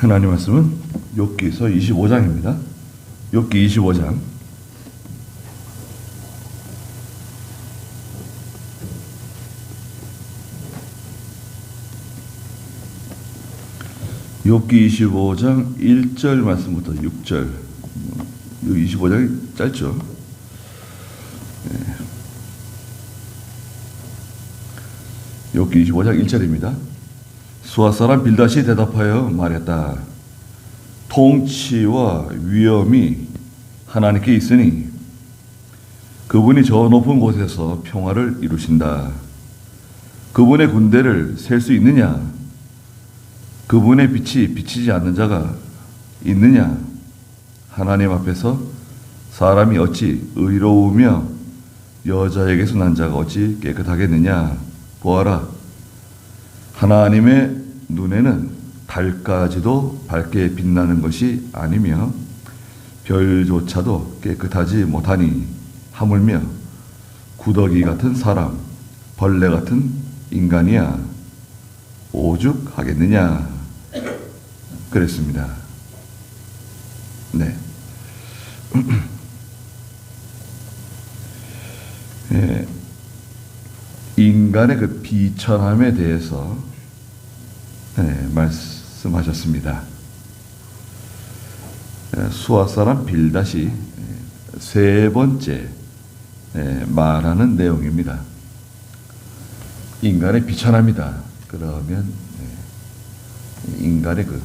하나님 말씀은 욥기서 25장입니다. 욥기 25장. 욥기 25장 1절 말씀부터 6절. 이 25장이 짧죠. 욥기 25장 1절입니다. 수아 사람 빌닷이 대답하여 말했다. 통치와 위엄이 하나님께 있으니 그분이 저 높은 곳에서 평화를 이루신다. 그분의 군대를 셀 수 있느냐? 그분의 빛이 비치지 않는 자가 있느냐? 하나님 앞에서 사람이 어찌 의로우며 여자에게서 난 자가 어찌 깨끗하겠느냐? 보아라. 하나님의 눈에는 달까지도 밝게 빛나는 것이 아니며 별조차도 깨끗하지 못하니 하물며 구더기 같은 사람, 벌레 같은 인간이야 오죽하겠느냐 그랬습니다. 네. 네. 인간의 그 비천함에 대해서 말씀하셨습니다. 수아 사람 빌닷이 세 번째 말하는 내용입니다. 인간의 비천함이다. 그러면 인간의 그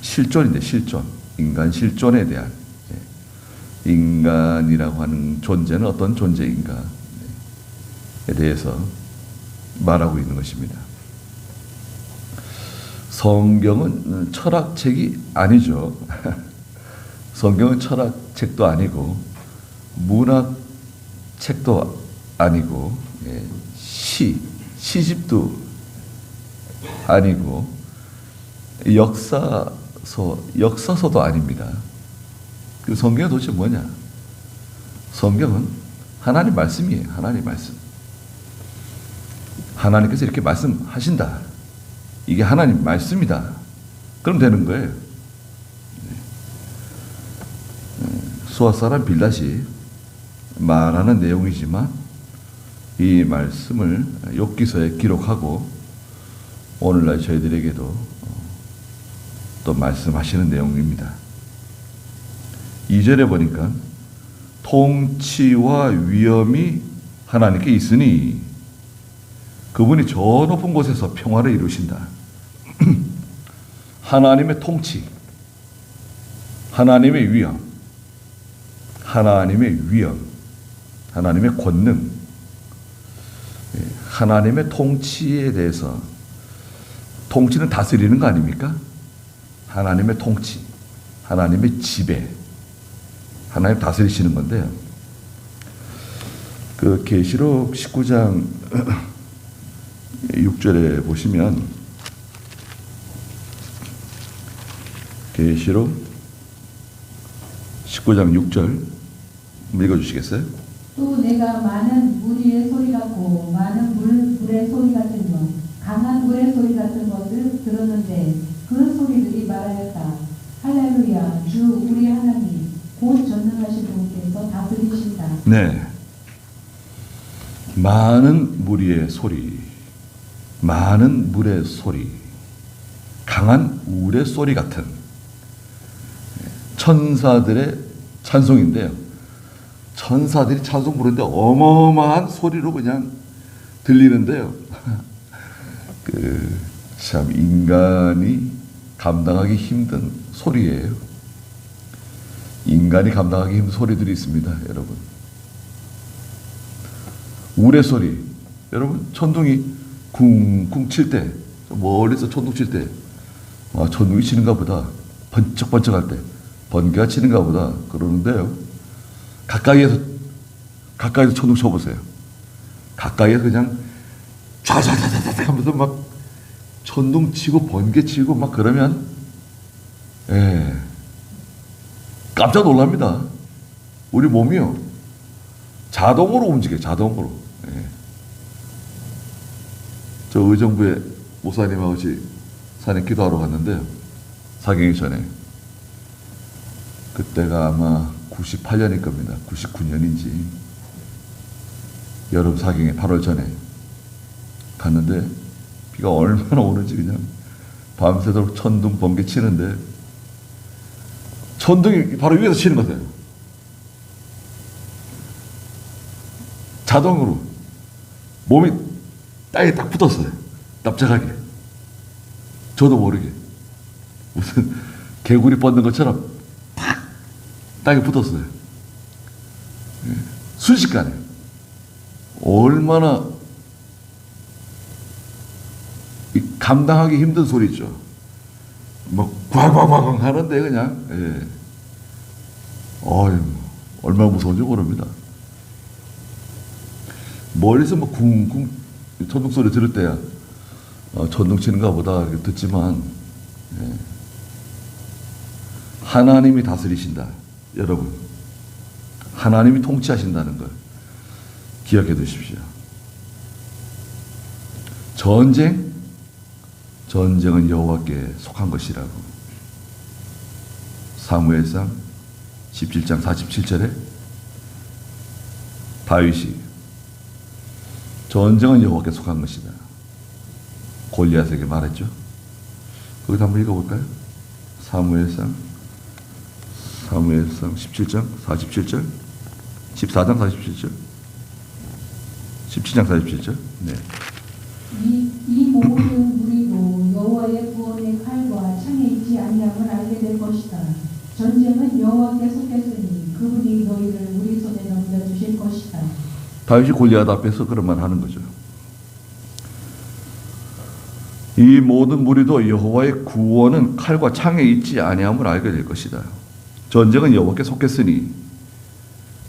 실존인데 실존, 인간 실존에 대한 인간이라고 하는 존재는 어떤 존재인가에 대해서 말하고 있는 것입니다. 성경은 철학책이 아니죠. 성경은 철학책도 아니고 문학책도 아니고 시집도 아니고 역사서도 아닙니다. 그 성경은 도대체 뭐냐? 성경은 하나님 말씀이에요. 하나님 말씀. 하나님께서 이렇게 말씀하신다. 이게 하나님 말씀이다. 그럼 되는 거예요. 수아 사람 빌닷이 말하는 내용이지만 이 말씀을 욥기서에 기록하고 오늘날 저희들에게도 또 말씀하시는 내용입니다. 2절에 보니까 통치와 위엄이 하나님께 있으니 그분이 저 높은 곳에서 평화를 이루신다. 하나님의 통치, 하나님의 위엄, 하나님의 권능, 하나님의 통치에 대해서, 통치는 다스리는 거 아닙니까? 하나님의 통치, 하나님의 지배, 하나님 다스리시는 건데요. 그 계시록 19장 6절에 보시면 계시록 19장 6절 읽어주시겠어요? 또 내가 많은 무리의 소리 같고 많은 불의 소리 같은 것, 강한 물의 소리 같은 것을 들었는데 그 소리들이 말하였다. 할렐루야, 주 우리 하나님 곧 전능하신 분께서 다스리신다. 네, 많은 무리의 소리, 많은 물의 소리, 강한 울의 소리 같은 천사들의 찬송인데요. 천사들이 찬송 부르는데 어마어마한 소리로 그냥 들리는데요. 참 인간이 감당하기 힘든 소리예요. 인간이 감당하기 힘든 소리들이 있습니다, 여러분. 울의 소리, 여러분 천둥이 쿵쿵 칠 때, 멀리서 천둥 칠 때, 천둥이 치는가 보다, 번쩍번쩍할 때, 번개가 치는가 보다 그러는데요. 가까이에서 천둥 쳐보세요. 가까이에서 그냥 좌좌좌좌좌 하면서 막 천둥 치고 번개 치고 막 그러면 깜짝 놀랍니다. 우리 몸이요 자동으로 움직여요. 자동으로. 저 의정부에 목사님하고 같이 산에 기도하러 갔는데 사경이 전에. 그때가 아마 98년일 겁니다. 99년인지. 여름 사경에 8월 전에 갔는데 비가 얼마나 오는지 그냥 밤새도록 천둥 번개 치는데 천둥이 바로 위에서 치는 거예요. 자동으로 몸이 땅에 딱 붙었어요. 납작하게. 저도 모르게 무슨 개구리 뻗는 것처럼 탁 땅에 붙었어요. 예. 순식간에. 얼마나 감당하기 힘든 소리죠. 막 꽉꽉꽉 하는데 그냥 예. 얼마나 무서운지 모릅니다. 멀리서 뭐 쿵쿵 천둥 소리 들을 때야 천둥 치는가 보다 이렇게 듣지만 예. 하나님이 다스리신다. 여러분 하나님이 통치하신다는 걸 기억해 두십시오. 전쟁은 여호와께 속한 것이라고. 사무엘상 17장 47절에 다윗이 전쟁은 여호와께 속한 것이다. 골리앗에게 말했죠. 거기서 한번 읽어볼까요? 사무엘상 17장 47절 14장 47절 17장 47절. 네. 이 모든 무리도 여호와의 구원의 칼과 창에 있지 아니함을 알게 될 것이다. 전쟁은 여호와께 속했으니 그분이 너희를 우리 손에 넘겨주실 것이다. 다윗이 골리앗 앞에서 그런 말 하는 거죠. 이 모든 무리도 여호와의 구원은 칼과 창에 있지 아니함을 알게 될 것이다. 전쟁은 여호와께 속했으니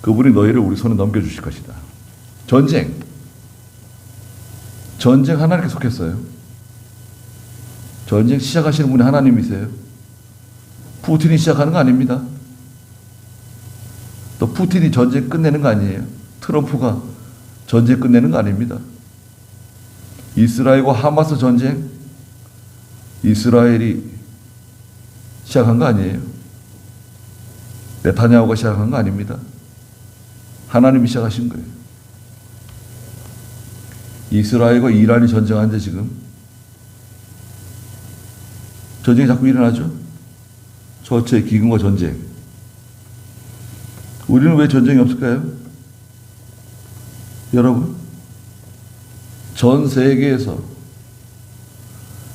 그분이 너희를 우리 손에 넘겨주실 것이다. 전쟁 하나님께 속했어요. 전쟁 시작하시는 분이 하나님이세요. 푸틴이 시작하는 거 아닙니다. 또 푸틴이 전쟁 끝내는 거 아니에요. 트럼프가 전쟁 끝내는 거 아닙니다. 이스라엘과 하마스 전쟁 이스라엘이 시작한 거 아니에요. 네타냐후가 시작한 거 아닙니다. 하나님이 시작하신 거예요. 이스라엘과 이란이 전쟁하는데 지금 전쟁이 자꾸 일어나죠. 저체의 기근과 전쟁. 우리는 왜 전쟁이 없을까요? 여러분, 전 세계에서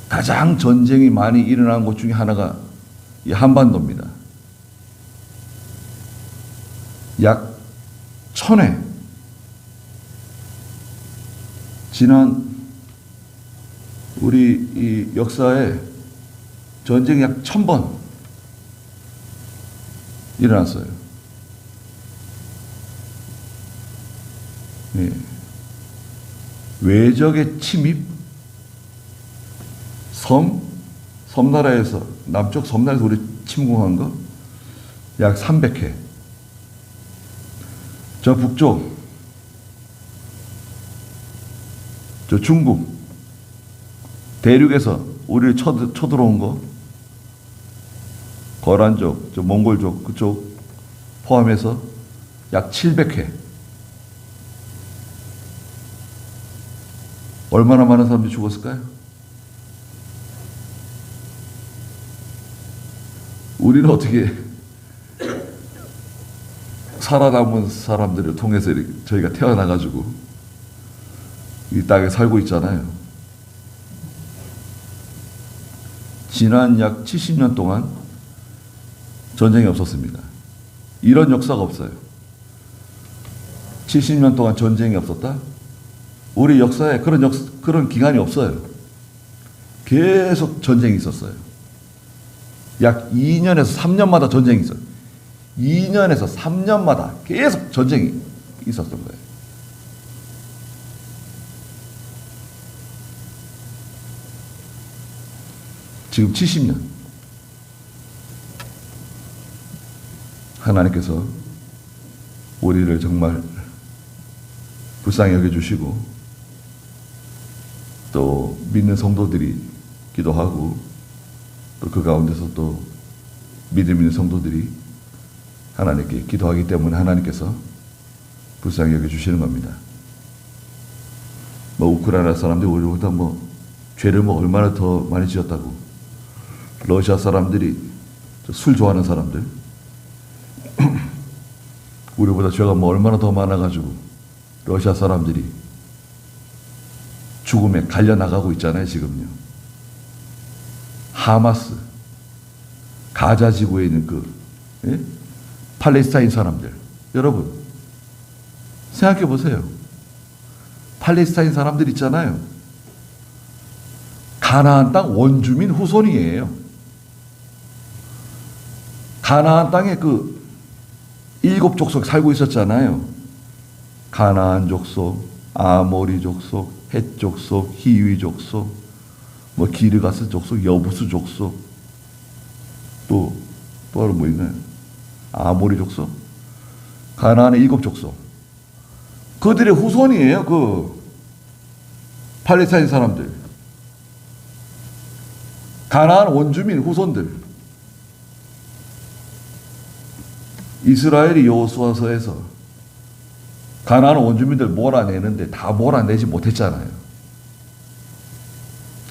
가장 전쟁이 많이 일어난 곳 중에 하나가 이 한반도입니다. 약 1000회. 지난 우리 이 역사에 전쟁이 약 1000번 일어났어요. 예. 외적의 침입, 섬나라에서, 남쪽 섬나라에서 우리 침공한 거 약 300회. 저 북쪽, 저 중국, 대륙에서 우리를 쳐들어온 거, 거란족, 저 몽골족, 그쪽 포함해서 약 700회. 얼마나 많은 사람들이 죽었을까요? 우리는 어떻게 살아남은 사람들을 통해서 저희가 태어나가지고 이 땅에 살고 있잖아요. 지난 약 70년 동안 전쟁이 없었습니다. 이런 역사가 없어요. 70년 동안 전쟁이 없었다? 우리 역사에 그런 기간이 없어요. 계속 전쟁이 있었어요. 약 2년에서 3년마다 전쟁이 있어요. 2년에서 3년마다 계속 전쟁이 있었던 거예요. 지금 70년. 하나님께서 우리를 정말 불쌍히 여겨주시고 또 믿는 성도들이 기도하고 또 그 가운데서 또 믿음 있는 성도들이 하나님께 기도하기 때문에 하나님께서 불쌍히 여겨주시는 겁니다. 뭐 우크라이나 사람들이 우리보다 뭐 죄를 뭐 얼마나 더 많이 지었다고, 러시아 사람들이 술 좋아하는 사람들 우리보다 죄가 뭐 얼마나 더 많아가지고 러시아 사람들이 죽음에 갈려나가고 있잖아요. 지금요. 하마스, 가자 지구에 있는 예? 팔레스타인 사람들, 여러분 생각해 보세요. 팔레스타인 사람들 있잖아요. 가나안 땅 원주민 후손이에요. 가나안 땅에 그 7족속 살고 있었잖아요. 가나안 족속, 아모리 족속, 헷 족속, 히위 족속, 뭐 기르가스 족속, 여부스 족속, 또 하나 뭐 있나요? 아모리 족속, 가나안의 7족속. 그들의 후손이에요. 그 팔레스타인 사람들, 가나안 원주민 후손들. 이스라엘이 여호수아서에서 가나안 원주민들 몰아내는데 다 몰아내지 못했잖아요.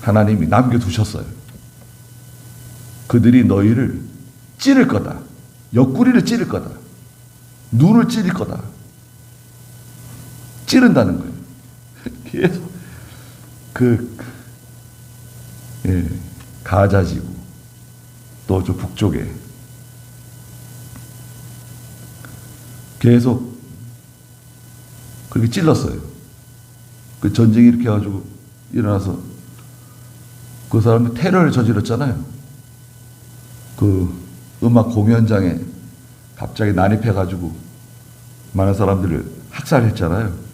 하나님이 남겨두셨어요. 그들이 너희를 찌를 거다. 옆구리를 찌를 거다. 눈을 찌를 거다. 찌른다는 거예요. 계속 가자지구, 또 저 북쪽에 계속 그렇게 찔렀어요. 그 전쟁이 이렇게 해가지고 일어나서 그 사람이 테러를 저질렀잖아요. 그 음악 공연장에 갑자기 난입해가지고 많은 사람들을 학살했잖아요.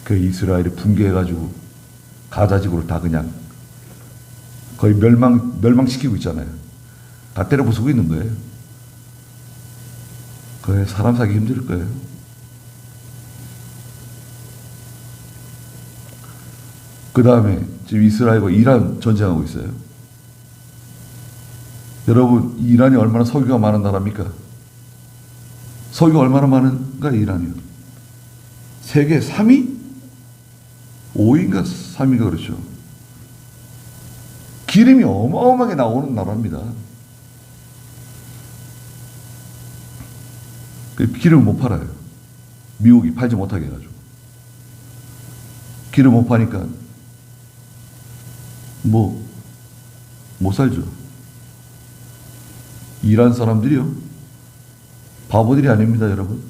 그 이스라엘이 붕괴해가지고 가자지구를 다 그냥 거의 멸망시키고 있잖아요. 다 때려 부수고 있는 거예요. 그래, 사람 사기 힘들 거예요. 그 다음에 지금 이스라엘과 이란 전쟁하고 있어요. 여러분, 이란이 얼마나 석유가 많은 나라입니까? 석유가 얼마나 많은가, 이란이요? 세계 3위? 5위인가 3위가 그렇죠. 기름이 어마어마하게 나오는 나라입니다. 기름을 못 팔아요. 미국이 팔지 못하게 해가지고. 기름 못 파니까 못 살죠. 이란 사람들이요, 바보들이 아닙니다, 여러분.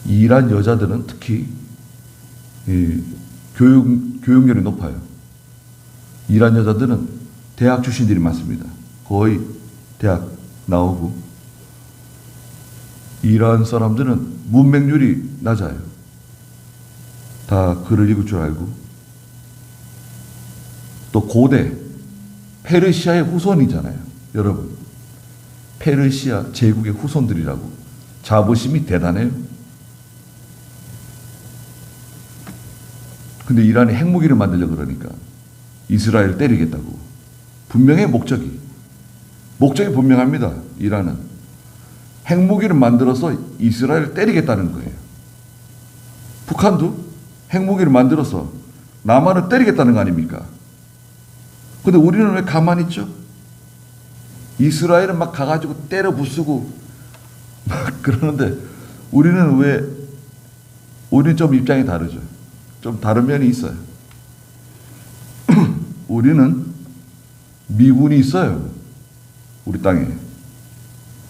이란 여자들은 특히 교육열이 높아요. 이란 여자들은 대학 출신들이 많습니다. 거의 대학 나오고. 이란 사람들은 문맹률이 낮아요. 다 글을 읽을 줄 알고. 또 고대 페르시아의 후손이잖아요. 여러분, 페르시아 제국의 후손들이라고. 자부심이 대단해요. 근데 이란이 핵무기를 만들려고 그러니까 이스라엘을 때리겠다고. 분명해, 목적이 분명합니다. 이란은 핵무기를 만들어서 이스라엘을 때리겠다는 거예요. 북한도 핵무기를 만들어서 남한을 때리겠다는 거 아닙니까? 근데 우리는 왜 가만히 있죠? 이스라엘은 막 가가지고 때려 부수고 막 그러는데 우리는 좀 입장이 다르죠. 좀 다른 면이 있어요. 우리는 미군이 있어요. 우리 땅에.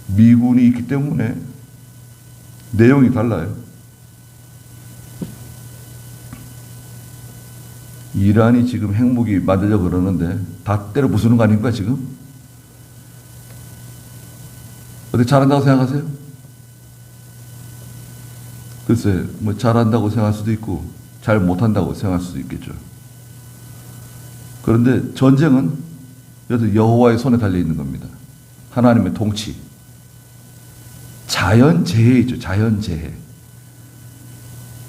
미군이 있기 때문에 내용이 달라요. 이란이 지금 핵무기 만들려고 그러는데 다 때려 부수는 거 아닙니까, 지금? 어떻게 잘한다고 생각하세요? 글쎄, 뭐 잘한다고 생각할 수도 있고 잘 못한다고 생각할 수도 있겠죠. 그런데 전쟁은 여호와의 손에 달려있는 겁니다. 하나님의 통치. 자연재해이죠. 자연재해.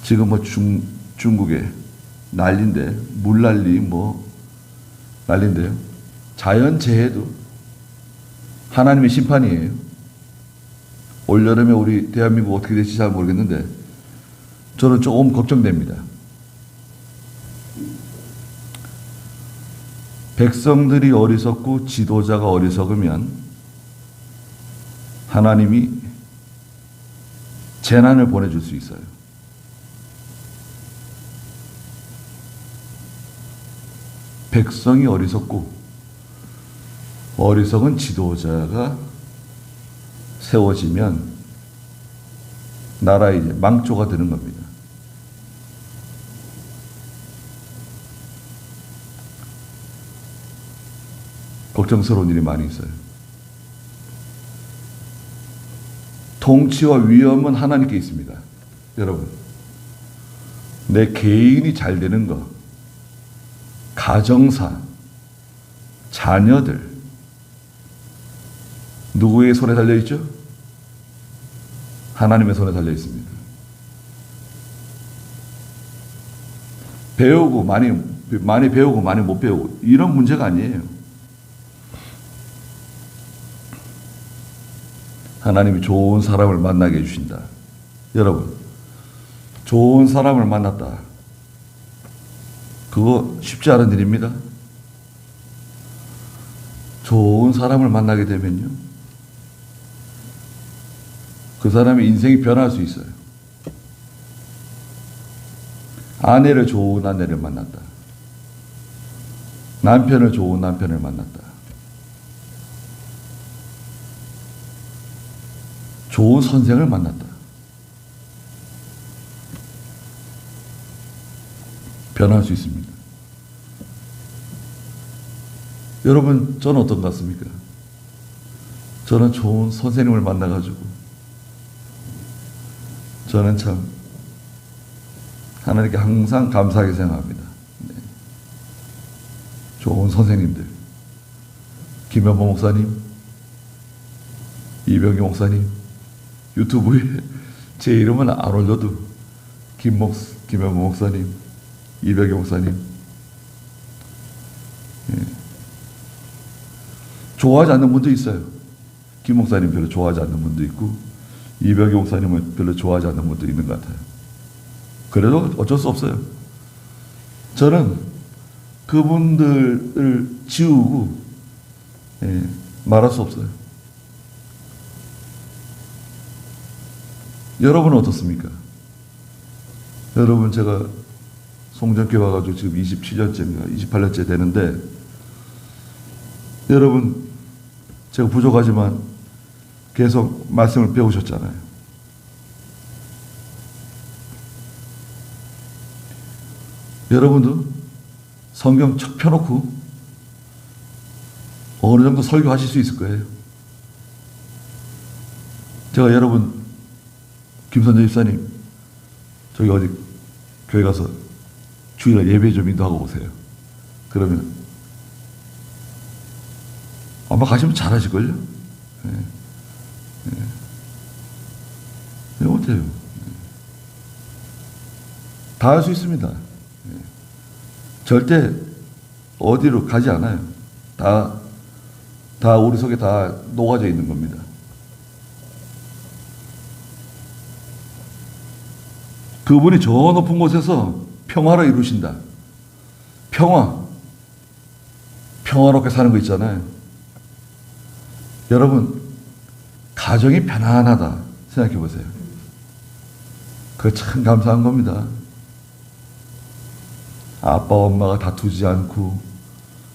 지금 뭐 중국에 난리인데, 물난리 난리인데요. 자연재해도 하나님의 심판이에요. 올여름에 우리 대한민국 어떻게 될지 잘 모르겠는데 저는 조금 걱정됩니다. 백성들이 어리석고 지도자가 어리석으면 하나님이 재난을 보내줄 수 있어요. 백성이 어리석고 어리석은 지도자가 세워지면 나라에 이제 망조가 되는 겁니다. 걱정스러운 일이 많이 있어요. 통치와 위엄은 하나님께 있습니다. 여러분, 내 개인이 잘 되는 거, 가정사, 자녀들, 누구의 손에 달려 있죠? 하나님의 손에 달려 있습니다. 배우고 많이 배우고 많이 못 배우고 이런 문제가 아니에요. 하나님이 좋은 사람을 만나게 해주신다. 여러분, 좋은 사람을 만났다. 그거 쉽지 않은 일입니다. 좋은 사람을 만나게 되면요, 그 사람의 인생이 변할 수 있어요. 아내를 좋은 아내를 만났다. 남편을 좋은 남편을 만났다. 좋은 선생을 만났다. 변할 수 있습니다. 여러분, 저는 어떤 것 같습니까? 저는 좋은 선생님을 만나가지고 저는 참 하나님께 항상 감사하게 생각합니다. 네. 좋은 선생님들, 김현보 목사님, 이병기 목사님, 유튜브에 제 이름은 안 올려도 김현보 목사님, 이병기 목사님, 예. 좋아하지 않는 분도 있어요. 김 목사님 별로 좋아하지 않는 분도 있고 이병기 목사님은 별로 좋아하지 않는 분도 있는 것 같아요. 그래도 어쩔 수 없어요. 저는 그분들을 지우고 말할 수 없어요. 여러분은 어떻습니까? 여러분, 제가 송정교회 와가지고 지금 27년째인가 28년째 되는데, 여러분, 제가 부족하지만 계속 말씀을 배우셨잖아요. 여러분도 성경 척 펴놓고 어느 정도 설교하실 수 있을 거예요. 제가 여러분, 김선재 집사님, 저기 어디 교회 가서 주일날 예배 좀 인도하고 오세요. 그러면 아마 가시면 잘하실걸요? 네. 네. 네, 못해요. 다 할 수 있습니다. 네. 절대 어디로 가지 않아요. 다 우리 속에 다 녹아져 있는 겁니다. 그분이 저 높은 곳에서 평화를 이루신다. 평화롭게 사는 거 있잖아요. 여러분, 가정이 편안하다 생각해 보세요. 그거 참 감사한 겁니다. 아빠, 엄마가 다투지 않고,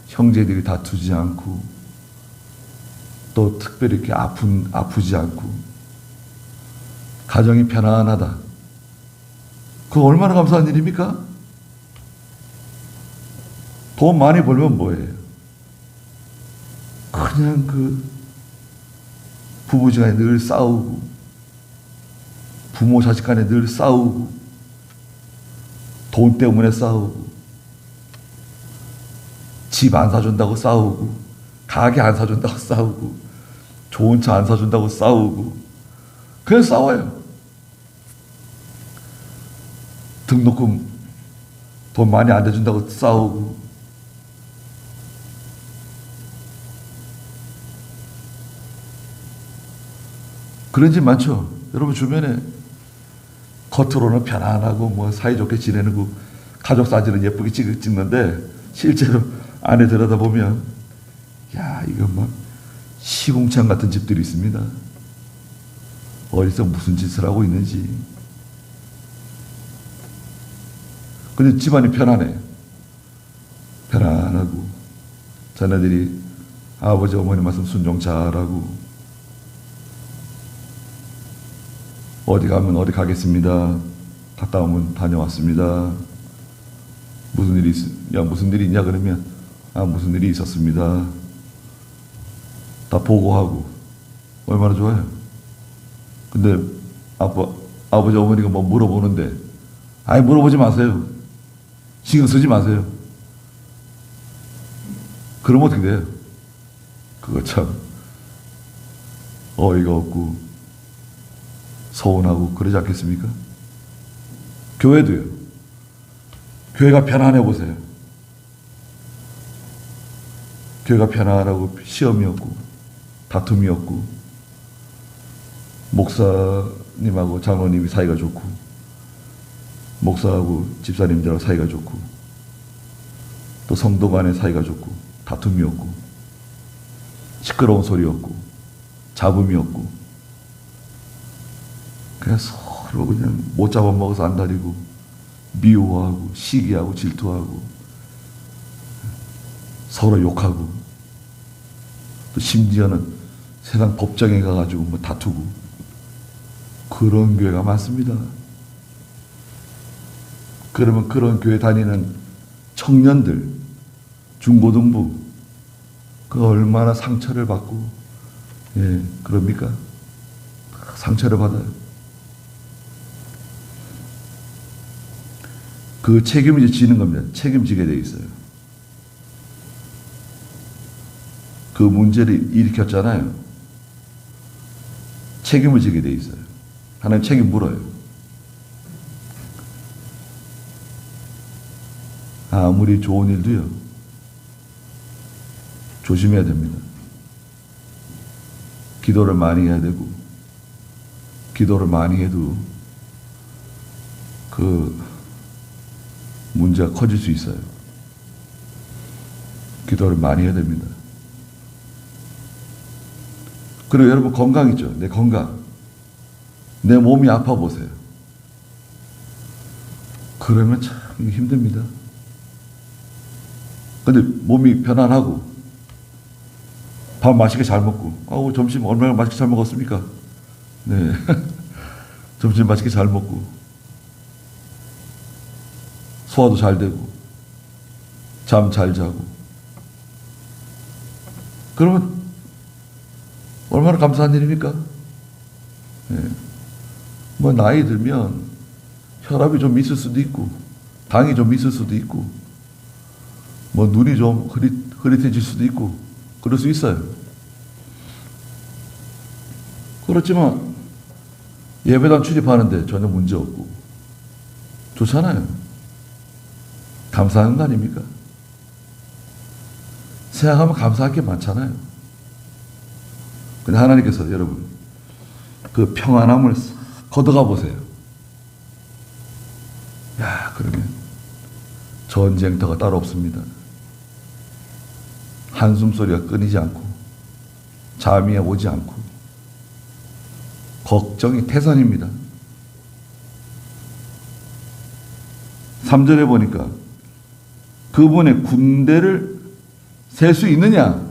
형제들이 다투지 않고, 또 특별히 이렇게 아프지 않고, 가정이 편안하다. 그거 얼마나 감사한 일입니까? 돈 많이 벌면 뭐예요? 그냥 부부지간에 늘 싸우고, 부모 자식 간에 늘 싸우고, 돈 때문에 싸우고, 집 안 사준다고 싸우고, 가게 안 사준다고 싸우고, 좋은 차 안 사준다고 싸우고, 그냥 싸워요. 등록금 돈 많이 안 대준다고 싸우고, 그런 집 많죠. 여러분 주변에 겉으로는 편안하고 뭐 사이좋게 지내고 가족 사진은 예쁘게 찍는데 실제로 안에 들여다보면 야 이거 막 시궁창 같은 집들이 있습니다. 어디서 무슨 짓을 하고 있는지. 근데 집안이 편안해. 편안하고 자녀들이 아버지 어머니 말씀 순종 잘하고 어디 가면 어디 가겠습니다. 갔다 오면 다녀왔습니다. 무슨 일이 있냐 그러면 무슨 일이 있었습니다. 다 보고하고 얼마나 좋아요. 근데 아버지 어머니가 뭐 물어보는데 물어보지 마세요. 신경 쓰지 마세요. 그러면 어떻게 돼요? 그거 참 어이가 없고 서운하고 그러지 않겠습니까? 교회도요. 교회가 편안해 보세요. 교회가 편안하고 시험이 없고 다툼이 없고 목사님하고 장로님이 사이가 좋고 목사하고 집사님들하고 사이가 좋고 또 성도 간의 사이가 좋고 다툼이 없고 시끄러운 소리 없고 잡음이 없고 그냥 서로 그냥 못 잡아먹어서 안달이고 미워하고 시기하고 질투하고 서로 욕하고 또 심지어는 세상 법정에 가가지고 뭐 다투고 그런 교회가 많습니다. 그러면 그런 교회 다니는 청년들, 중고등부 그 얼마나 상처를 받고 그럽니까? 상처를 받아요. 그 책임을 이제 지는 겁니다. 책임지게 돼 있어요. 그 문제를 일으켰잖아요. 책임을 지게 돼 있어요. 하나님 책임 물어요. 아무리 좋은 일도요. 조심해야 됩니다. 기도를 많이 해야 되고 기도를 많이 해도 그 문제가 커질 수 있어요. 기도를 많이 해야 됩니다. 그리고 여러분 건강 있죠? 내 건강. 내 몸이 아파 보세요. 그러면 참 힘듭니다. 근데 몸이 편안하고 밥 맛있게 잘 먹고 점심 얼마나 맛있게 잘 먹었습니까? 네. 점심 맛있게 잘 먹고 소화도 잘 되고 잠 잘 자고 그러면 얼마나 감사한 일입니까? 네. 뭐 나이 들면 혈압이 좀 있을 수도 있고 당이 좀 있을 수도 있고 뭐 눈이 좀 흐릿해질 수도 있고 그럴 수 있어요. 그렇지만 예배당 출입하는데 전혀 문제 없고 좋잖아요. 감사한 거 아닙니까? 생각하면 감사할 게 많잖아요. 근데 하나님께서 여러분 그 평안함을 걷어가 보세요. 그러면 전쟁터가 따로 없습니다. 한숨 소리가 끊이지 않고 잠이 오지 않고 걱정이 태산입니다. 3절에 보니까 그분의 군대를 셀 수 있느냐?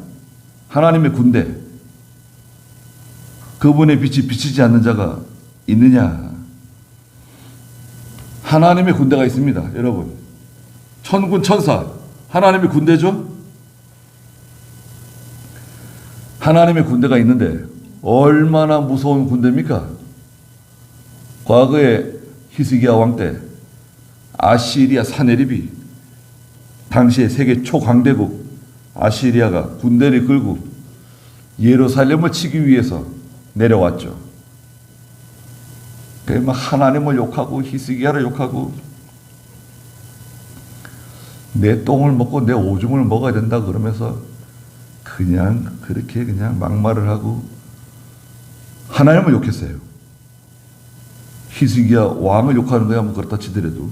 하나님의 군대. 그분의 빛이 비치지 않는 자가 있느냐? 하나님의 군대가 있습니다. 여러분. 천군 천사. 하나님의 군대죠? 하나님의 군대가 있는데 얼마나 무서운 군대입니까? 과거에 히스기야 왕 때 아시리아 사네립이 당시에 세계 초강대국 아시리아가 군대를 끌고 예루살렘을 치기 위해서 내려왔죠. 그래서 막 하나님을 욕하고 히스기야를 욕하고 내 똥을 먹고 내 오줌을 먹어야 된다 그러면서 그냥 그렇게 그냥 막말을 하고 하나님을 욕했어요. 히스기야 왕을 욕하는 거야 뭐 그렇다 치더라도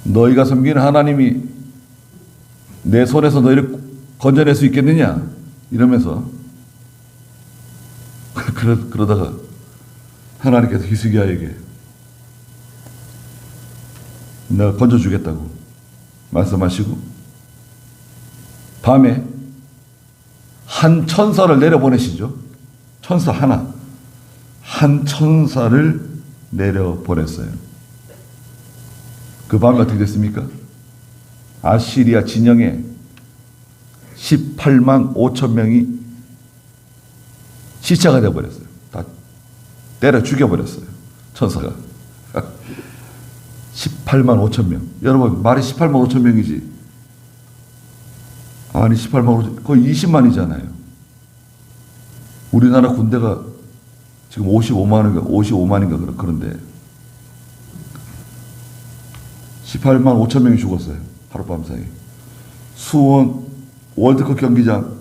너희가 섬기는 하나님이 내 손에서 너희를 건져낼 수 있겠느냐 이러면서 그러다가 하나님께서 히스기야에게 내가 건져주겠다고 말씀하시고 밤에 한 천사를 내려보내시죠. 천사 하나, 한 천사를 내려보냈어요. 그 밤에 어떻게 됐습니까? 아시리아 진영에 18만 5천 명이 시체가 되어버렸어요. 다 때려 죽여버렸어요. 천사가. 18만 5천 명. 여러분 말이 18만 5천 명이지. 아니 18만 5천 거의 20만이잖아요. 우리나라 군대가 지금 55만인가 그런데 18만 5천 명이 죽었어요. 하룻밤 사이. 수원 월드컵 경기장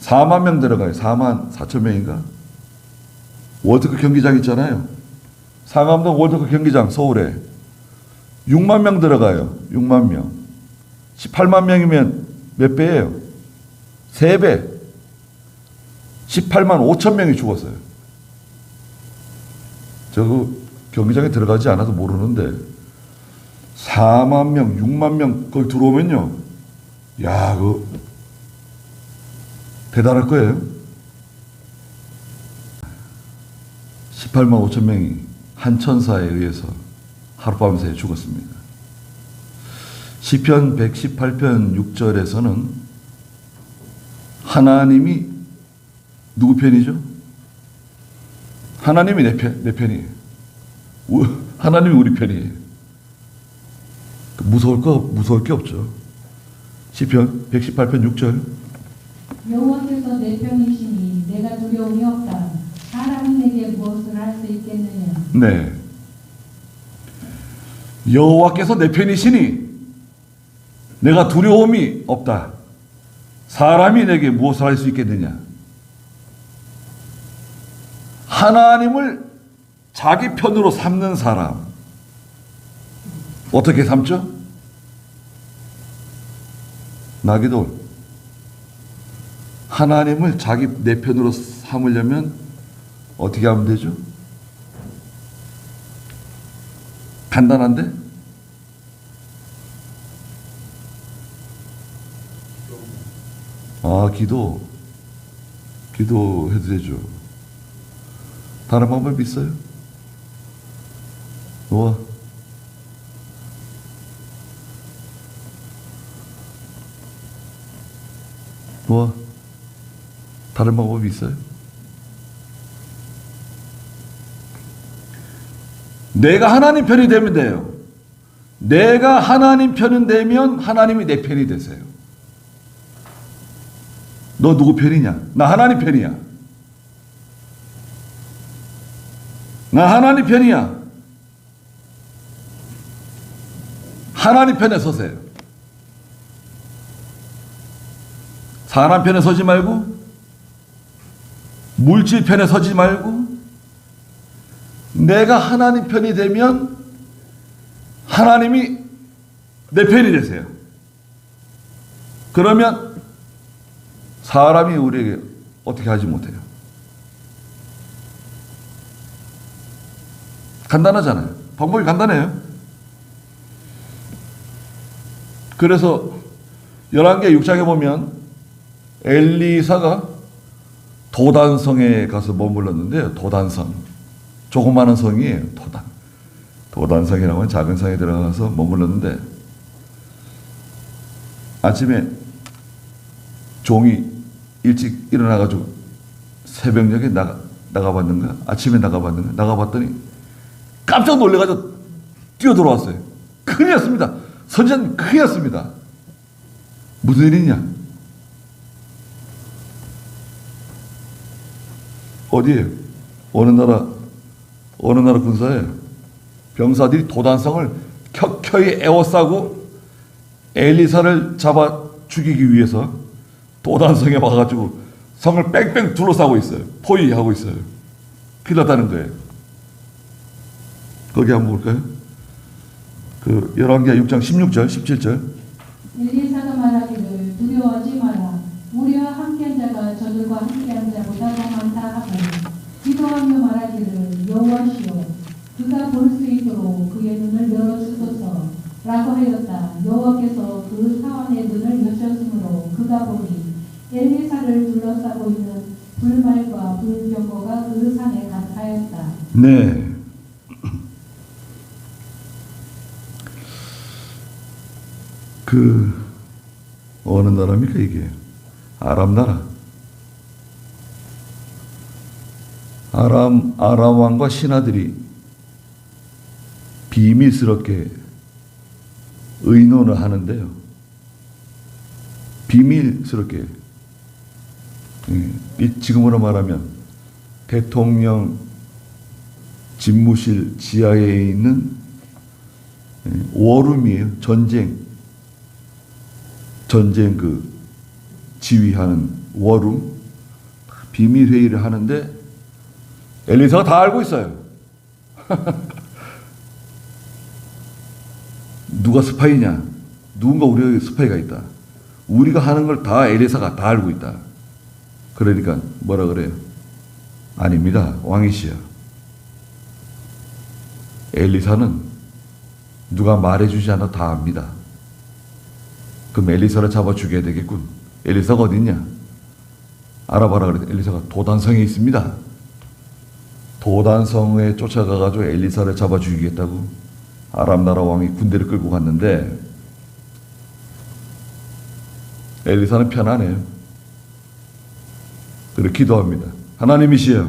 4만 명 들어가요. 4만 4천 명인가? 월드컵 경기장 있잖아요. 상암동 월드컵 경기장 서울에 6만 명 들어가요. 6만 명. 18만 명이면 몇 배예요? 3배. 18만 5천 명이 죽었어요. 저 그 경기장에 들어가지 않아서 모르는데 4만 명, 6만 명 거기 들어오면요. 야, 그 대단할 거예요. 18만 5천 명이 한 천사에 의해서 하룻밤새 죽었습니다. 시편 118편 6절에서는 하나님이 누구 편이죠? 하나님이 내 편이에요. 하나님이 우리 편이에요. 무서울 게 없죠. 시편 118편 6절. 여호와께서 내 편이시니 내가 두려움이 없다. 사람이 내게 무엇을 할 수 있겠느냐. 네. 여호와께서 내 편이시니 내가 두려움이 없다. 사람이 내게 무엇을 할 수 있겠느냐. 하나님을 자기 편으로 삼는 사람. 어떻게 삼죠? 나기도 하나님을 내 편으로 삼으려면 어떻게 하면 되죠? 간단한데? 기도해도 되죠. 다른 방법이 있어요? 노아. 다른 방법이 있어요? 내가 하나님 편이 되면 돼요. 내가 하나님 편이 되면 하나님이 내 편이 되세요. 너 누구 편이냐? 나 하나님 편이야. 나 하나님 편이야. 하나님 편에 서세요. 사람 편에 서지 말고, 물질 편에 서지 말고, 내가 하나님 편이 되면 하나님이 내 편이 되세요. 그러면 사람이 우리에게 어떻게 하지 못해요. 간단하잖아요. 방법이 간단해요. 그래서 11개 6장에 보면 엘리사가 도단성에 가서 머물렀는데요. 도단성. 조그마한 성이에요. 도단성이라고 하면 작은 성에 들어가서 머물렀는데 아침에 종이 일찍 일어나가지고 새벽녘에 나가봤는가? 아침에 나가봤더니 깜짝 놀래가지고 뛰어들어왔어요. 큰일 났습니다. 선지자님 큰일 났습니다. 무슨 일이냐? 어디에요? 어느 나라 군사예요. 병사들이 도단성을 켜켜이 에워싸고 엘리사를 잡아 죽이기 위해서 도단성에 와가지고 성을 뺑뺑 둘러싸고 있어요. 포위하고 있어요. 큰일 났다는 거예요. 거기 한번 볼까요? 그 열왕기하 6장 16절, 17절. 엘리사가 말하기를 두려워하지 마라. 우리와 함께한 자가 저들과 함께한 자보다 더 많다 하고 기도하며 말하기를 여호와시여 그가 볼 수 있도록 그의 눈을 열어주소서 라고 하였다. 여호와께서 그 사원의 눈을 여셨으므로 그가 보니 엘리사를 둘러싸고 있는 불말과 불병거가 그 산에 가득하였다. 네. 그 어느 나라입니까 이게? 아람 나라. 아람 왕과 신하들이 비밀스럽게 의논을 하는데요. 비밀스럽게. 지금으로 말하면 대통령 집무실 지하에 있는 워룸이에요. 전쟁 그 지휘하는 워룸. 비밀 회의를 하는데 엘리사가 다 알고 있어요. 누가 스파이냐? 누군가 우리에게 스파이가 있다. 우리가 하는 걸 다 엘리사가 다 알고 있다. 그러니까 뭐라 그래요? 아닙니다. 왕이시여. 엘리사는 누가 말해주지 않아도 다 압니다. 그럼 엘리사를 잡아 죽여야 되겠군. 엘리사가 어디 있냐? 알아봐라 그랬더니 엘리사가 도단성에 있습니다. 도단성에 쫓아가가지고 엘리사를 잡아 죽이겠다고 아람 나라 왕이 군대를 끌고 갔는데 엘리사는 편안해요. 그리고 기도합니다. 하나님이시여,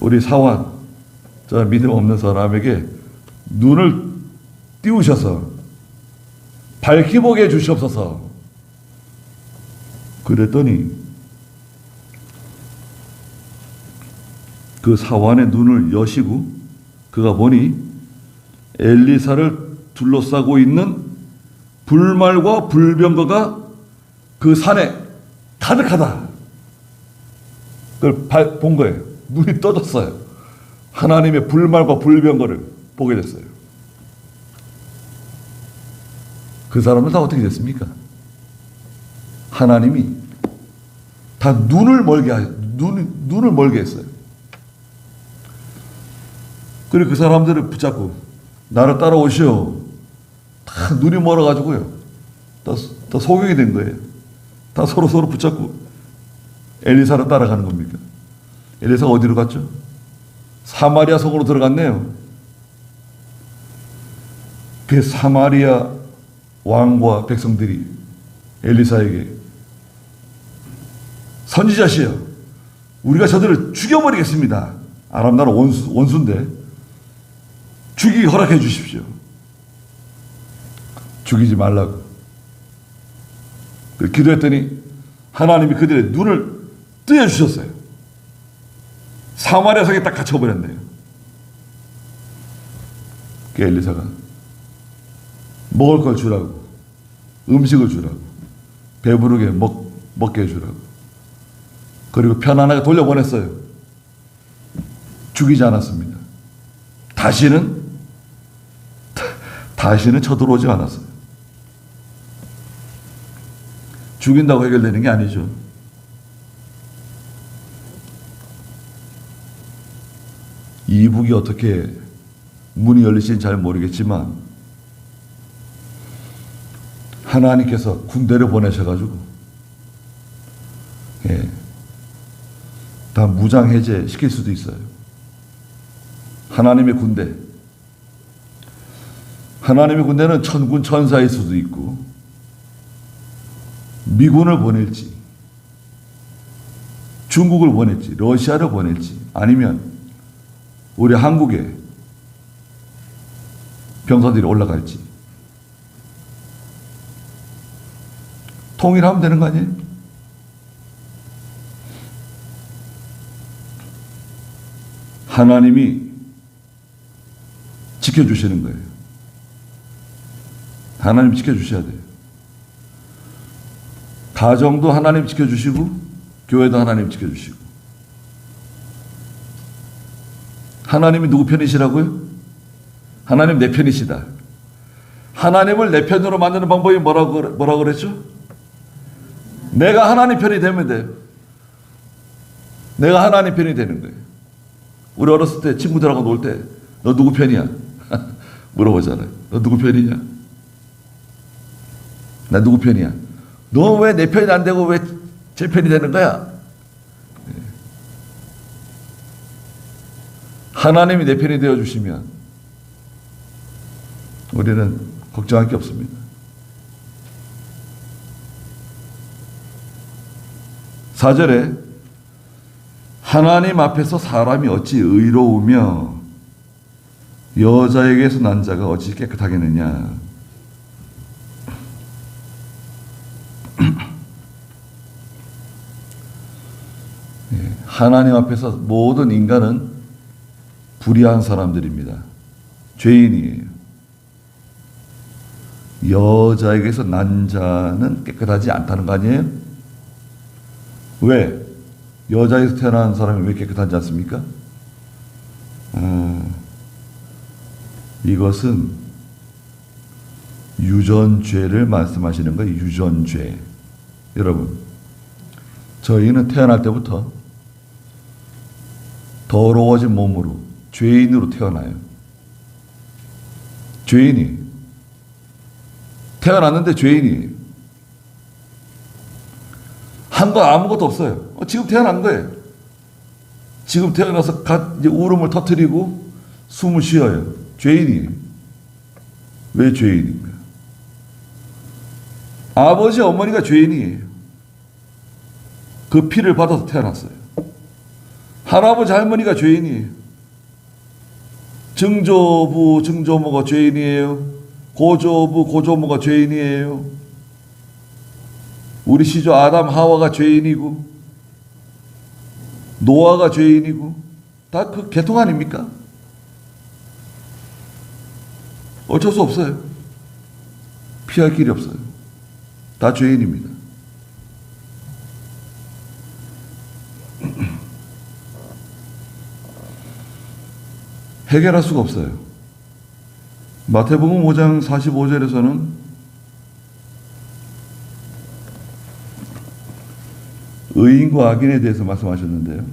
우리 사원, 저 믿음 없는 사람에게 눈을 띄우셔서 밝히 보게 해주시옵소서. 그랬더니 그 사원의 눈을 여시고 그가 보니 엘리사를 둘러싸고 있는 불말과 불병거가 그 산에 가득하다. 그걸 본 거예요. 눈이 떠졌어요. 하나님의 불말과 불병거를 보게 됐어요. 그 사람은 다 어떻게 됐습니까? 하나님이 다 눈을 멀게 했어요. 그리고 그 사람들을 붙잡고 나를 따라오시오. 다 눈이 멀어가지고요. 다 소경이 된 거예요. 다 서로 붙잡고 엘리사를 따라가는 겁니까? 엘리사가 어디로 갔죠? 사마리아 성으로 들어갔네요. 그 사마리아 왕과 백성들이 엘리사에게 선지자시여, 우리가 저들을 죽여버리겠습니다. 아람 나라 원수인데 죽이기 허락해 주십시오. 죽이지 말라고. 기도했더니 하나님이 그들의 눈을 뜨여주셨어요. 사마리아 성에 딱 갇혀버렸네요. 그 엘리사가 먹을 걸 주라고, 음식을 주라고, 배부르게 먹게 해주라고, 그리고 편안하게 돌려보냈어요. 죽이지 않았습니다. 다시는 쳐들어오지 않았어요. 죽인다고 해결되는 게 아니죠. 이북이 어떻게 문이 열리신지 잘 모르겠지만 하나님께서 군대를 보내셔가지고 다 무장 해제 시킬 수도 있어요. 하나님의 군대는 천군 천사일 수도 있고 미군을 보낼지, 중국을 보낼지, 러시아를 보낼지, 아니면 우리 한국에 병사들이 올라갈지 통일하면 되는 거 아니에요? 하나님이 지켜주시는 거예요. 하나님 지켜주셔야 돼요. 가정도 하나님 지켜주시고 교회도 하나님 지켜주시고. 하나님이 누구 편이시라고요? 하나님 내 편이시다. 하나님을 내 편으로 만드는 방법이 뭐라고 그랬죠? 내가 하나님 편이 되면 돼요. 내가 하나님 편이 되는 거예요. 우리 어렸을 때 친구들하고 놀 때 너 누구 편이야? 물어보잖아요. 너 누구 편이냐? 나 누구 편이야? 너 왜 내 편이 안 되고 왜 제 편이 되는 거야? 하나님이 내 편이 되어주시면 우리는 걱정할 게 없습니다. 4절에 하나님 앞에서 사람이 어찌 의로우며 여자에게서 난 자가 어찌 깨끗하겠느냐. 하나님 앞에서 모든 인간은 불의한 사람들입니다. 죄인이에요. 여자에게서 난 자는 깨끗하지 않다는 거 아니에요? 왜? 여자에서 태어난 사람이 왜 깨끗하지 않습니까? 이것은 유전죄를 말씀하시는 거예요. 유전죄. 여러분, 저희는 태어날 때부터 더러워진 몸으로 죄인으로 태어나요. 죄인이 태어났는데 죄인이 한 거 아무것도 없어요. 지금 태어난 거예요. 지금 태어나서 이제 울음을 터뜨리고 숨을 쉬어요. 죄인이. 왜 죄인입니까? 아버지 어머니가 죄인이에요. 그 피를 받아서 태어났어요. 할아버지 할머니가 죄인이에요. 증조부 증조모가 죄인이에요. 고조부 고조모가 죄인이에요. 우리 시조 아담 하와가 죄인이고 노아가 죄인이고 다 그 계통 아닙니까? 어쩔 수 없어요. 피할 길이 없어요. 다 죄인입니다. 해결할 수가 없어요. 마태복음 5장 45절에서는 의인과 악인에 대해서 말씀하셨는데요.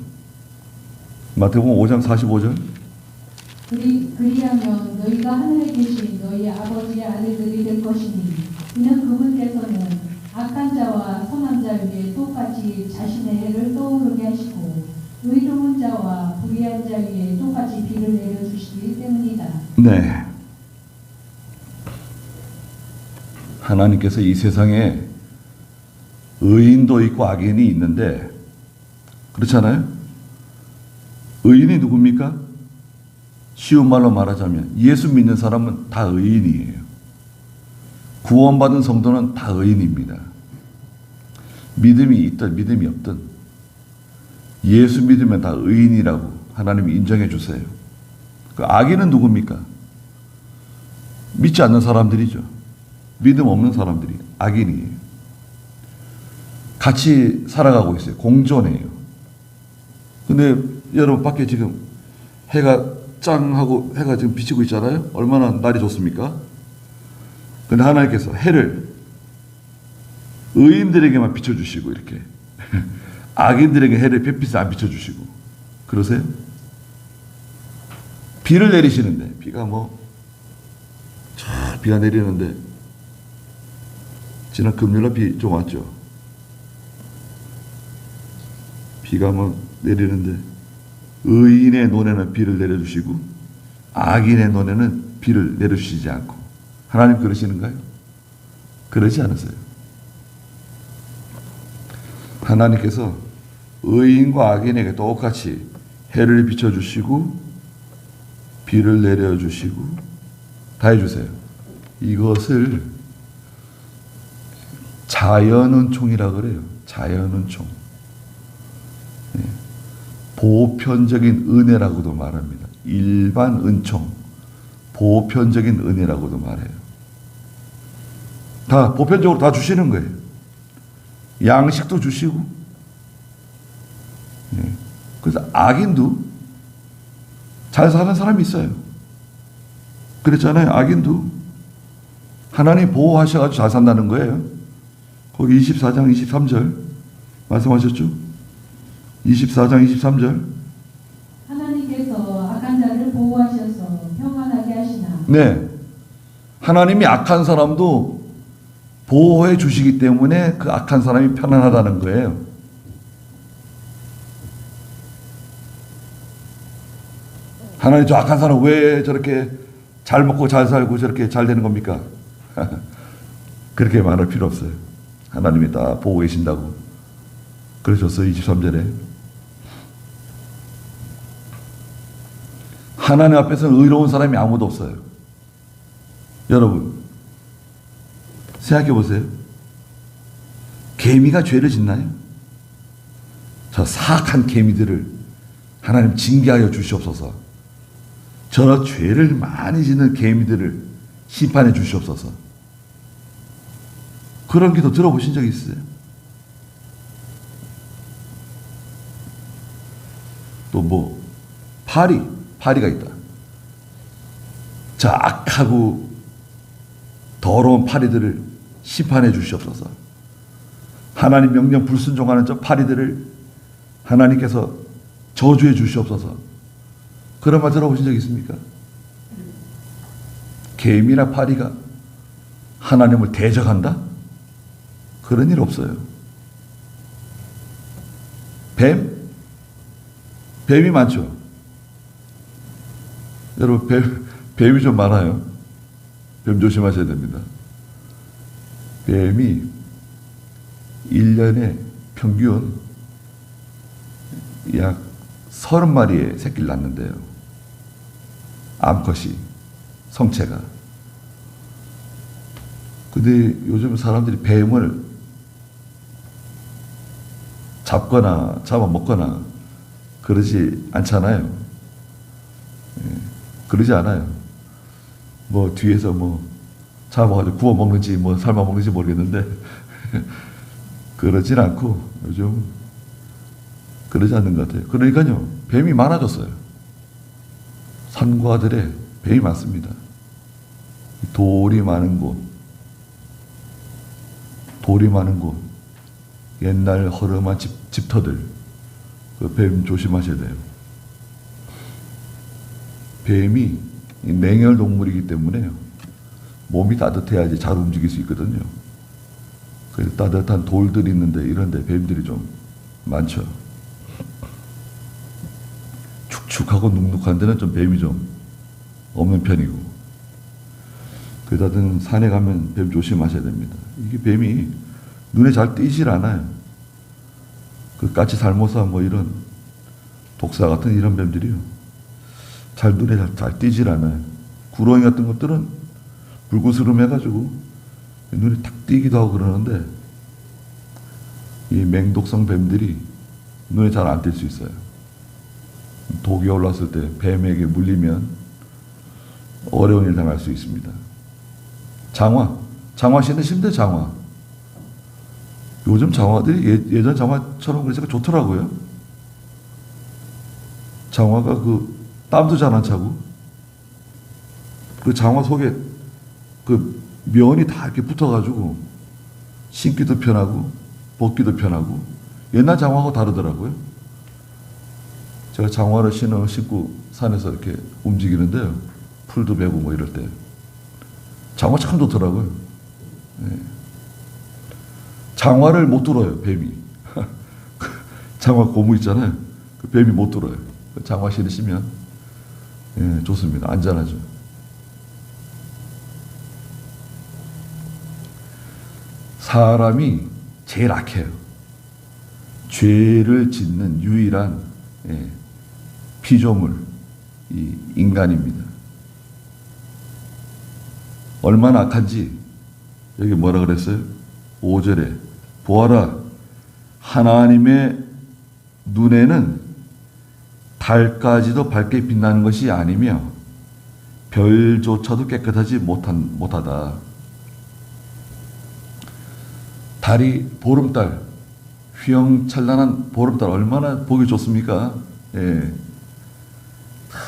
마태복음 5장 45절. 그리하면 너희가 하늘에 계신 너희 아버지의 아들들이 될 것이니 이는 그분께서는 악한 자와 선한 자 위에 똑같이 자신의 해를 떠오르게 하시고 의로운 자와 불의한 자 위에 똑같이 비를 내려주시기 때문이다. 네. 하나님께서 이 세상에 의인도 있고 악인이 있는데 그렇잖아요? 의인이 누굽니까? 쉬운 말로 말하자면 예수 믿는 사람은 다 의인이에요. 구원받은 성도는 다 의인입니다. 믿음이 있든 믿음이 없든 예수 믿으면 다 의인이라고 하나님이 인정해 주세요. 그 악인은 누굽니까? 믿지 않는 사람들이죠. 믿음 없는 사람들이 악인이에요. 같이 살아가고 있어요. 공존해요. 근데 여러분 밖에 지금 해가 짱 하고 해가 지금 비치고 있잖아요. 얼마나 날이 좋습니까? 근데 하나님께서 해를 의인들에게만 비춰주시고 이렇게 악인들에게 해를 햇빛을 안 비춰주시고 그러세요? 비를 내리시는데 비가 비가 내리는데 지난 금요일날 비 좀 왔죠. 비가 내리는데 의인의 논에는 비를 내려주시고 악인의 논에는 비를 내려주시지 않고 하나님 그러시는가요? 그러지 않으세요. 하나님께서 의인과 악인에게 똑같이 해를 비춰주시고 비를 내려주시고 다 해주세요. 이것을 자연은총이라고 그래요. 자연은총. 보편적인 은혜라고도 말합니다. 일반 은총, 보편적인 은혜라고도 말해요. 다 보편적으로 다 주시는 거예요. 양식도 주시고. 예. 그래서 악인도 잘 사는 사람이 있어요. 그랬잖아요. 악인도 하나님 보호하셔가지고 잘 산다는 거예요. 거기 24장 23절 말씀하셨죠? 24장 23절. 하나님께서 악한 자를 보호하셔서 평안하게 하시나. 네. 하나님이 악한 사람도 보호해 주시기 때문에 그 악한 사람이 편안하다는 거예요. 하나님 저 악한 사람 왜 저렇게 잘 먹고 잘 살고 저렇게 잘 되는 겁니까? 그렇게 말할 필요 없어요. 하나님이 다 보고 계신다고 그러셨어요. 23절에. 하나님 앞에서는 의로운 사람이 아무도 없어요. 여러분 생각해 보세요. 개미가 죄를 짓나요? 저 사악한 개미들을 하나님 징계하여 주시옵소서. 저런 죄를 많이 짓는 개미들을 심판해 주시옵소서. 그런 기도 들어보신 적 있어요? 또 뭐 파리가 있다. 저 악하고 더러운 파리들을 심판해 주시옵소서. 하나님 명령 불순종하는 저 파리들을 하나님께서 저주해 주시옵소서. 그런 말 들어보신 적 있습니까? 개미나 파리가 하나님을 대적한다? 그런 일 없어요. 뱀이 많죠. 여러분 뱀이 좀 많아요. 뱀 조심하셔야 됩니다. 뱀이 1년에 평균 약 30마리의 새끼를 낳는데요. 암컷이, 성체가. 근데 요즘 사람들이 뱀을 잡거나 잡아먹거나 그러지 않잖아요. 예, 그러지 않아요. 뭐 뒤에서 뭐 잡아가지고 구워 먹는지 뭐 삶아 먹는지 모르겠는데 그러진 않고 요즘 그러지 않는 것 같아요. 그러니까요, 뱀이 많아졌어요. 산과들에 뱀이 많습니다. 돌이 많은 곳, 옛날 허름한 집터들, 그 뱀 조심하셔야 돼요. 뱀이 냉혈 동물이기 때문에 몸이 따뜻해야지 잘 움직일 수 있거든요. 그래서 따뜻한 돌들이 있는데 이런데 뱀들이 좀 많죠. 축축하고 눅눅한 데는 좀 뱀이 좀 없는 편이고, 그러다든 산에 가면 뱀 조심하셔야 됩니다. 이게 뱀이 눈에 잘 띄질 않아요. 그 까치 살모사 뭐 이런 독사 같은 이런 뱀들이요, 잘 눈에 잘 띄질 않아요. 구렁이 같은 것들은 불구스름해가지고 눈에 탁 띄기도 하고 그러는데, 이 맹독성 뱀들이 눈에 잘 안 띌 수 있어요. 독이 올랐을 때 뱀에게 물리면 어려운 일 당할 수 있습니다. 장화 신으시면 장화. 요즘 장화들이 예전 장화처럼 그래서 좋더라고요. 장화가 그 땀도 잘 안 차고, 그 장화 속에 그 면이 다 이렇게 붙어가지고 신기도 편하고 벗기도 편하고, 옛날 장화하고 다르더라고요. 제가 장화를 신고 산에서 이렇게 움직이는데요, 풀도 베고 뭐 이럴 때 장화 참 좋더라고요. 네. 장화를 못 들어요, 뱀이. 장화 고무 있잖아요. 그 뱀이 못 들어요. 장화 신으시면 예, 좋습니다. 안전하죠. 사람이 제일 악해요. 죄를 짓는 유일한 피조물, 이 인간입니다. 얼마나 악한지 여기 뭐라 그랬어요? 5절에 보아라, 하나님의 눈에는 달까지도 밝게 빛나는 것이 아니며 별조차도 깨끗하지 못하다. 달이 보름달, 휘영찬란한 보름달 얼마나 보기 좋습니까? 예.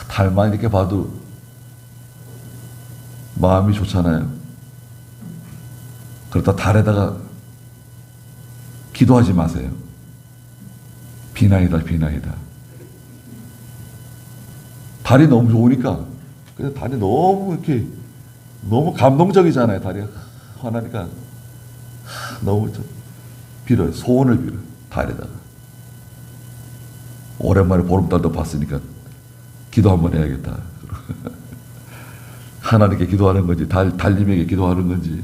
달만 이렇게 봐도 마음이 좋잖아요. 그러다 달에다가 기도하지 마세요. 비나이다, 비나이다. 달이 너무 좋으니까. 그래서 달이 너무 이렇게 너무 감동적이잖아요. 달이 화나니까 너무 빌어요. 소원을 빌어요. 달에다가. 오랜만에 보름달도 봤으니까 기도 한번 해야겠다. 하나님께 기도하는 건지 달님에게 기도하는 건지.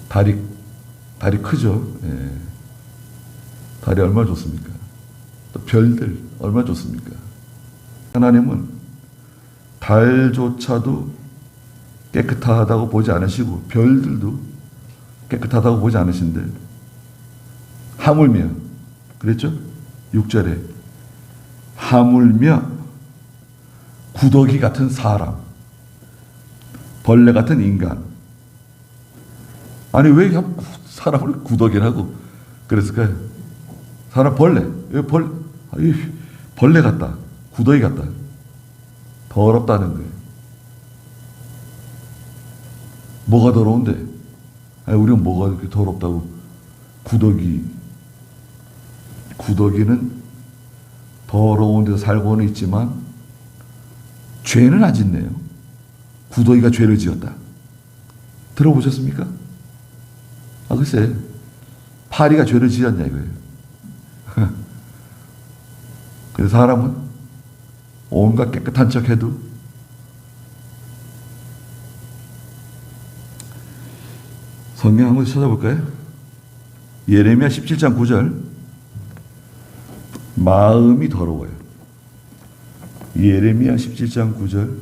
달이 크죠. 예. 달이 얼마나 좋습니까? 또 별들 얼마나 좋습니까? 하나님은 달조차도 깨끗하다고 보지 않으시고 별들도 깨끗하다고 보지 않으신데 하물며 그랬죠? 6절에 하물며 구더기 같은 사람, 벌레 같은 인간. 아니 왜 사람을 구더기라고 그랬을까요? 사람 벌레, 벌레 같다, 구더기 같다, 더럽다는 거예요. 뭐가 더러운데? 아니, 우리는 뭐가 이렇게 더럽다고? 구더기는 더러운 데서 살고는 있지만 죄는 안 짓네요. 구더기가 죄를 지었다. 들어보셨습니까? 글쎄, 파리가 죄를 지었냐 이거예요. 그래서 사람은 온갖 깨끗한 척 해도 성경 한번 찾아볼까요? 예레미야 17장 9절. 마음이 더러워요. 예레미야 17장 9절.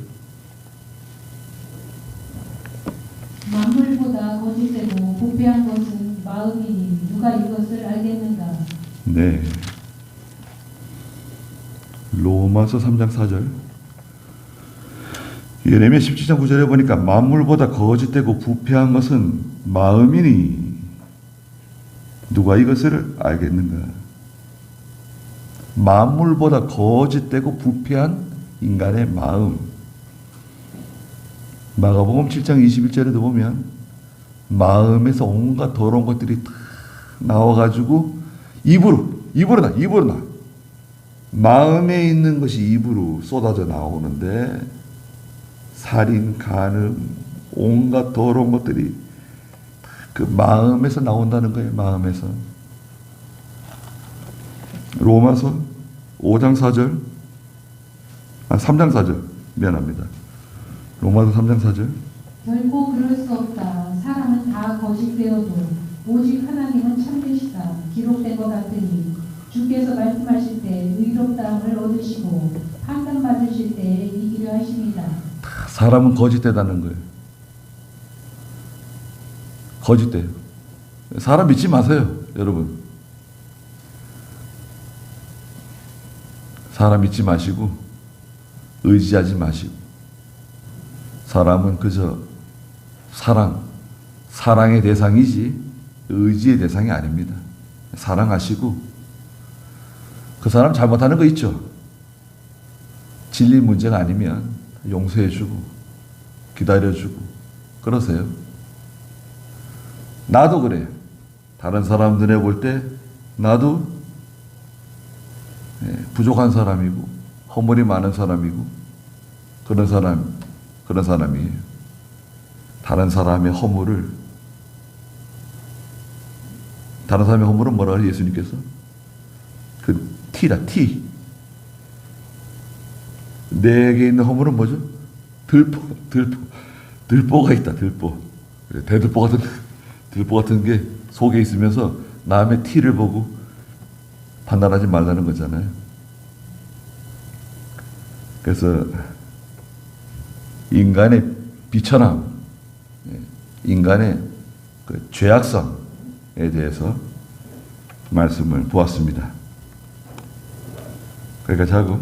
만물보다 거짓되고 부패한 것은 마음이니 누가 이것을 알겠는가? 네. 로마서 3장 4절. 예레미야 17장 9절에 보니까 만물보다 거짓되고 부패한 것은 마음이니 누가 이것을 알겠는가? 만물보다 거짓되고 부패한 인간의 마음. 마가복음 7장 21절에도 보면 마음에서 온갖 더러운 것들이 다 나와가지고 입으로 나. 마음에 있는 것이 입으로 쏟아져 나오는데 살인, 간음, 온갖 더러운 것들이 그 마음에서 나온다는 거예요. 마음에서. 로마서 5장 4절, 3장 4절, 미안합니다. 로마서 3장 4절. 결코 그럴 수 없다. 사람은 다 거짓되어도 오직 하나님은 참되시다. 기록된 것 같으니 주께서 말씀하실 때 의롭다함을 얻으시고 판단받으실 때 이기려 하십니다. 사람은 거짓되다는 거예요. 거짓돼요. 사람 믿지 마세요, 여러분. 사람 믿지 마시고 의지하지 마시고 사람은 그저 사랑의 대상이지 의지의 대상이 아닙니다. 사랑하시고 그 사람 잘못하는 거 있죠. 진리 문제가 아니면 용서해주고 기다려주고 그러세요. 나도 그래요. 다른 사람들에 볼 때 나도 부족한 사람이고 허물이 많은 사람이고 그런 사람이에요. 다른 사람의 허물은 뭐라 그래요? 예수님께서 그 티다, 티. 내게 있는 허물은 뭐죠? 들보가 있다, 들보. 들보 같은 게 속에 있으면서 남의 티를 보고 판단하지 말라는 거잖아요. 그래서 인간의 비천함, 인간의 그 죄악성에 대해서 말씀을 보았습니다. 그러니까 자꾸